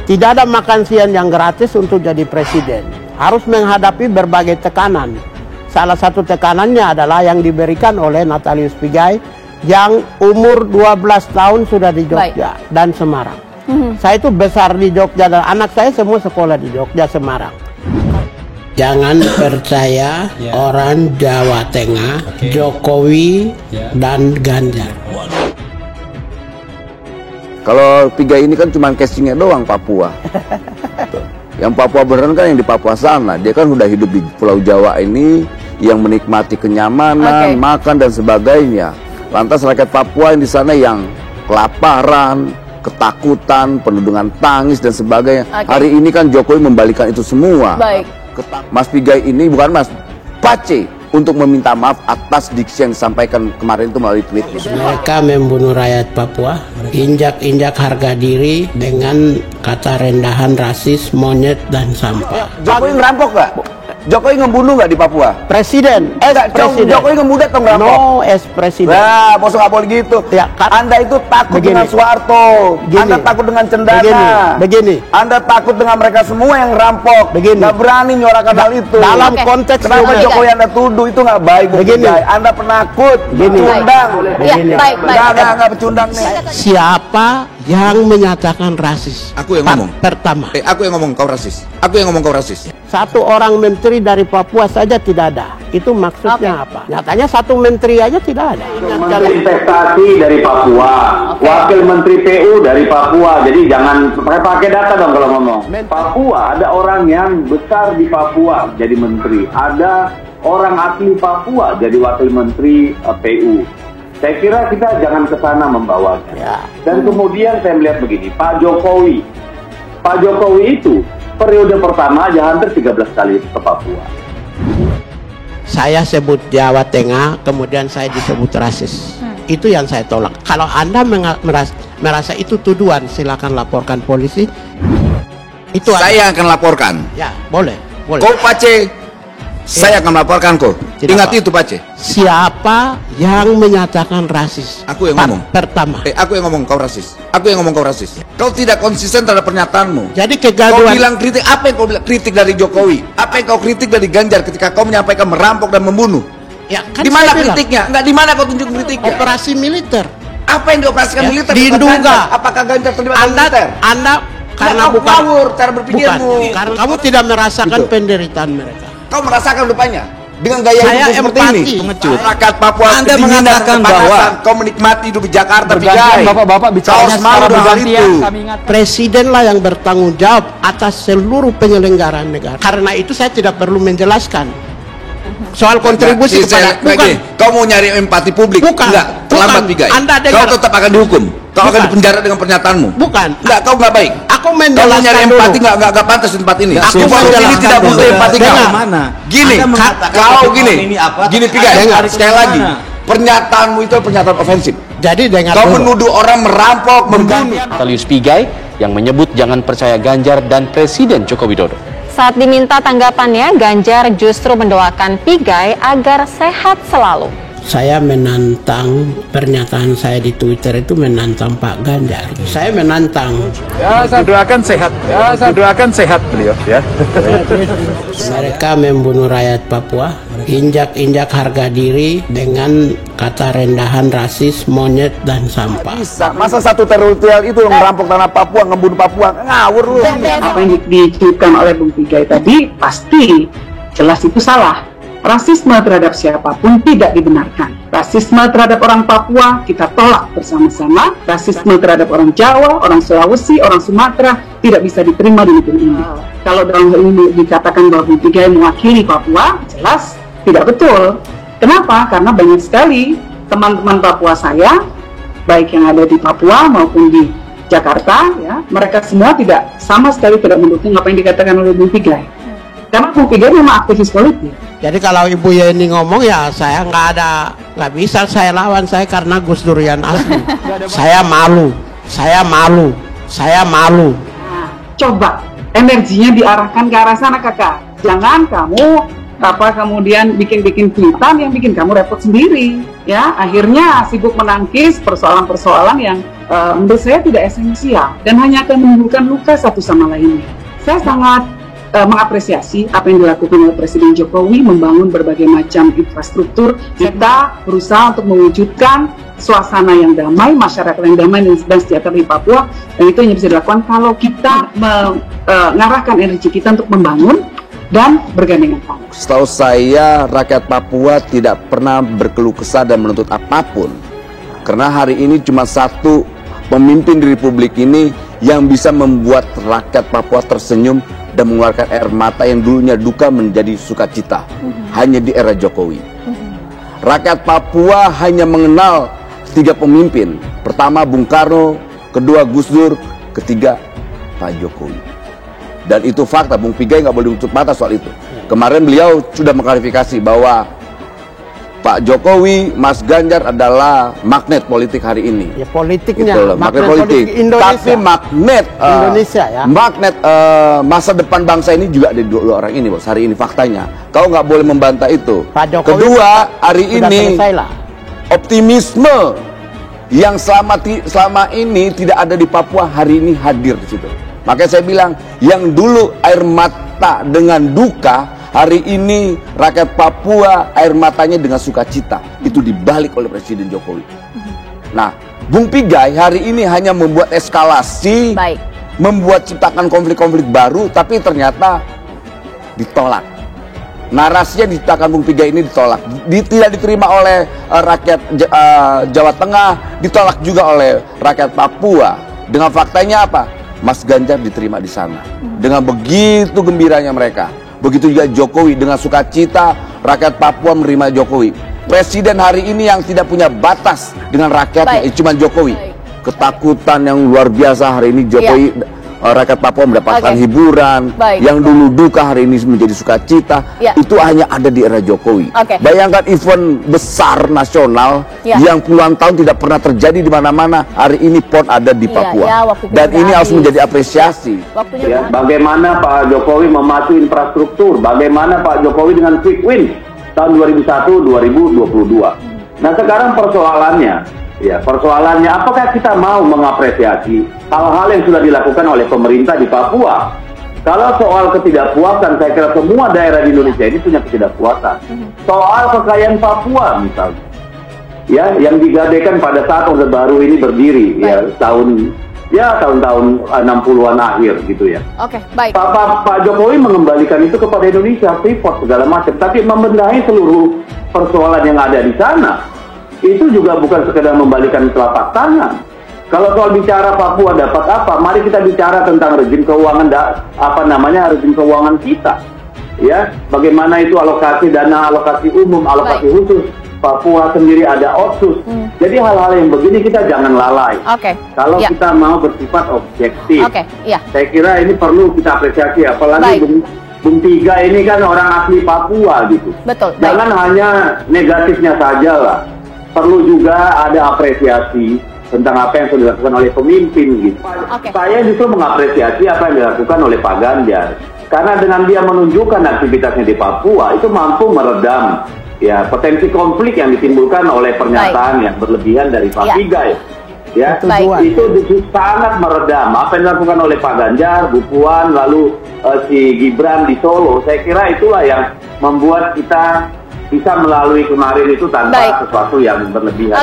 Tidak ada makan siang yang gratis untuk jadi presiden. Harus menghadapi berbagai tekanan. Salah satu tekanannya adalah yang diberikan oleh Natalius Pigai yang umur 12 tahun sudah di Jogja dan Semarang. Saya itu besar di Jogja dan anak saya semua sekolah di Jogja, Semarang. Jangan percaya orang Jawa Tengah, Jokowi dan Ganjar. Kalau Pigai ini kan cuma casingnya doang Papua. Yang Papua beneran kan yang di Papua sana. Dia kan udah hidup di Pulau Jawa ini, yang menikmati kenyamanan, makan dan sebagainya. Lantas rakyat Papua yang di sana yang kelaparan, ketakutan, penuh dengan tangis dan sebagainya. Hari ini kan Jokowi membalikan itu semua. Mas Pigai ini bukan Mas, Pace, untuk meminta maaf atas diksi yang disampaikan kemarin itu melalui tweetnya. Mereka membunuh rakyat Papua, injak-injak harga diri dengan kata rendahan, rasis, monyet, dan sampah. Jokowi ngerampok gak? Jokowi ngebunuh gak di Papua? Presiden, presiden. Jokowi ngebunuh atau ngerampok? No, presiden. Nah, bos gak boleh gitu. Ya, Anda itu takut dengan Soeharto, Anda takut dengan Cendana, begini. Anda takut dengan mereka semua yang ngerampok, gak berani nyuarakan hal itu. Dalam konteks kenapa Jokowi Anda tuduh itu gak baik? Begini. Anda penakut, pecundang. Nggak pecundang nih. Siapa yang menyatakan rasis? Aku yang ngomong. Pertama. Aku yang ngomong kau rasis. Aku yang ngomong kau rasis. Satu orang menteri dari Papua saja tidak ada. Itu maksudnya apa? Nyatanya satu menteri aja tidak ada. Menteri investasi dari Papua, wakil menteri PU dari Papua. Jadi jangan pakai data dong kalau ngomong. Papua ada orang yang besar di Papua jadi menteri. Ada orang asli Papua jadi wakil menteri PU. Saya kira kita jangan ke sana membawanya. Dan kemudian saya melihat begini, Pak Jokowi itu periode pertama aja hampir 13 kali ke Papua. Saya sebut Jawa Tengah, kemudian saya disebut rasis. Itu yang saya tolak. Kalau Anda merasa itu tuduhan, silakan laporkan polisi. Itu saya akan laporkan. Ya, boleh. Kau Pace, saya akan melaporkan kau. Ingat itu Pace. Siapa yang menyatakan rasis? Aku yang ngomong. Pertama. Aku yang ngomong kau rasis. Aku yang ngomong kau rasis. Kau tidak konsisten terhadap pernyataanmu. Jadi kegaduhan. Kau bilang kritik. Apa yang kau bilang kritik dari Jokowi? Apa yang kau kritik dari Ganjar ketika kau menyampaikan merampok dan membunuh? Ya, kan di mana kritiknya? Enggak, di mana kau tunjuk kritiknya? Operasi militer. Apa yang dioperasikan militer? Diduga. Apakah Ganjar terlibat militer? Anda karena bukan ngawur cara berpikirmu. Karena kamu tidak merasakan penderitaan mereka. Kau merasakan rupanya dengan gaya hidup seperti ini. Pengecut. Rakyat Papua Anda mengatakan bahwa kau menikmati hidup di Jakarta, Pigai. Bapak-bapak bicara secara bergantian. Presidenlah yang bertanggung jawab atas seluruh penyelenggaraan negara. Karena itu saya tidak perlu menjelaskan soal kontribusi kepada bukan. Kau mau nyari empati publik? Bukan. Enggak, terlambat Pigai. Kau tetap akan dihukum. Kau akan dipenjara dengan pernyataanmu. Bukan. Enggak, kau enggak baik. Aku menjelaskan nyari empati enggak pantas di tempat ini. Aku ini tidak butuh empati kau. Gini, kau gini. Gini Pigai, sekali lagi. Pernyataanmu itu pernyataan ofensif. Jadi dengan kau menuduh orang merampok, membunuh. Natalius Pigai yang menyebut jangan percaya Ganjar dan Presiden Joko Widodo. Saat diminta tanggapannya, Ganjar justru mendoakan Pigai agar sehat selalu. Saya menantang, pernyataan saya di Twitter itu menantang Pak Ganjar. Saya menantang. Ya, saya doakan sehat. Ya, saya doakan sehat beliau. Ya. Mereka membunuh rakyat Papua, injak-injak harga diri dengan kata rendahan, rasis, monyet, dan sampah. Masa satu teritorial itu merampok tanah Papua, ngebunuh Papua, ngawur lu. Apa yang dicuitkan oleh Bung Pigai tadi pasti jelas itu salah. Rasisme terhadap siapapun tidak dibenarkan. Rasisme terhadap orang Papua kita tolak bersama-sama. Rasisme terhadap orang Jawa, orang Sulawesi, orang Sumatera tidak bisa diterima di negeri ini. Kalau dalam hal ini dikatakan bahwa Bung Pigai mewakili Papua, jelas tidak betul. Kenapa? Karena banyak sekali teman-teman Papua saya, baik yang ada di Papua maupun di Jakarta, ya, mereka semua tidak sama sekali tidak mendukung apa yang dikatakan oleh Bung Pigai. Karena Bung Pigai memang aktivis politik. Jadi kalau Ibu Yeni ngomong ya saya nggak bisa saya lawan saya karena Gus Dur yang asli. Saya malu. Nah, coba energinya diarahkan ke arah sana kakak. Jangan kamu kemudian bikin tweetan yang bikin kamu repot sendiri. Ya, akhirnya sibuk menangkis persoalan-persoalan yang menurut saya tidak esensial dan hanya akan menimbulkan luka satu sama lainnya. Saya sangat mengapresiasi apa yang dilakukan oleh Presiden Jokowi membangun berbagai macam infrastruktur. Kita berusaha untuk mewujudkan suasana yang damai, masyarakat yang damai dan sejahtera di Papua, dan itu hanya bisa dilakukan kalau kita mengarahkan energi kita untuk membangun dan bergandengan tangan. Setahu saya, rakyat Papua tidak pernah berkeluh kesah dan menuntut apapun. Karena hari ini cuma satu pemimpin di Republik ini yang bisa membuat rakyat Papua tersenyum dan mengeluarkan air mata yang dulunya duka menjadi sukacita. Hanya di era Jokowi. Rakyat Papua hanya mengenal 3 pemimpin. Pertama Bung Karno, kedua Gus Dur, ketiga Pak Jokowi. Dan itu fakta, Bung Pigai nggak boleh tutup mata soal itu. Kemarin beliau sudah mengklarifikasi bahwa Pak Jokowi, Mas Ganjar adalah magnet politik hari ini. Ya politiknya, gitu, magnet politik. Indonesia. Tapi magnet Indonesia ya. Magnet masa depan bangsa ini juga ada 2 orang ini, bos. Hari ini faktanya. Kau nggak boleh membantah itu. Pak Jokowi kedua, hari ini optimisme yang selama ini tidak ada di Papua hari ini hadir di situ. Makanya saya bilang, yang dulu air mata dengan duka, hari ini rakyat Papua air matanya dengan sukacita. Itu dibalik oleh Presiden Jokowi. Nah, Bung Pigai hari ini hanya membuat eskalasi, membuat ciptakan konflik-konflik baru, tapi ternyata ditolak. Narasinya diciptakan Bung Pigai ini ditolak. Tidak diterima oleh rakyat Jawa Tengah, ditolak juga oleh rakyat Papua. Dengan faktanya apa? Mas Ganjar diterima di sana. Dengan begitu gembiranya mereka. Begitu juga Jokowi, dengan sukacita rakyat Papua menerima Jokowi. Presiden hari ini yang tidak punya batas dengan rakyatnya, cuma Jokowi. Ketakutan yang luar biasa hari ini Jokowi. Rakyat Papua mendapatkan hiburan. Yang dulu duka hari ini menjadi sukacita. Itu hanya ada di era Jokowi. Bayangkan event besar nasional yang puluhan tahun tidak pernah terjadi di mana-mana, hari ini PON ada di Papua. Dan ini harus menjadi apresiasi. Ya, bagaimana Pak Jokowi memacu infrastruktur, bagaimana Pak Jokowi dengan quick win tahun 2001-2022. Nah sekarang persoalannya apakah kita mau mengapresiasi hal-hal yang sudah dilakukan oleh pemerintah di Papua? Kalau soal ketidakpuasan, saya kira semua daerah di Indonesia ini punya ketidakpuasan. Soal kekayaan Papua misalnya, ya, yang digadaikan pada saat Orde Baru ini berdiri, tahun-tahun 60-an akhir gitu ya. Pak Jokowi mengembalikan itu kepada Indonesia, Freeport segala macam, tapi membenahi seluruh persoalan yang ada di sana. Itu juga bukan sekedar membalikan telapak tangan. Kalau soal bicara Papua dapat apa, mari kita bicara tentang rezim keuangan, rezim keuangan kita. Ya, bagaimana itu alokasi dana, alokasi umum, alokasi khusus. Papua sendiri ada Otsus. Jadi hal-hal yang begini kita jangan lalai. Kalau kita mau bersifat objektif, saya kira ini perlu kita apresiasi. Apalagi Bung Pigai ini kan orang asli Papua gitu. Jangan hanya negatifnya saja lah. Perlu juga ada apresiasi tentang apa yang sudah dilakukan oleh pemimpin gitu. Saya justru mengapresiasi apa yang dilakukan oleh Pak Ganjar. Karena dengan dia menunjukkan aktivitasnya di Papua, itu mampu meredam ya potensi konflik yang ditimbulkan oleh pernyataan yang berlebihan dari Pak Pigai. Ya, itu sangat meredam apa yang dilakukan oleh Pak Ganjar, Bu Puan, lalu si Gibran di Solo. Saya kira itulah yang membuat kita bisa melalui kemarin itu tanpa sesuatu yang berlebihan.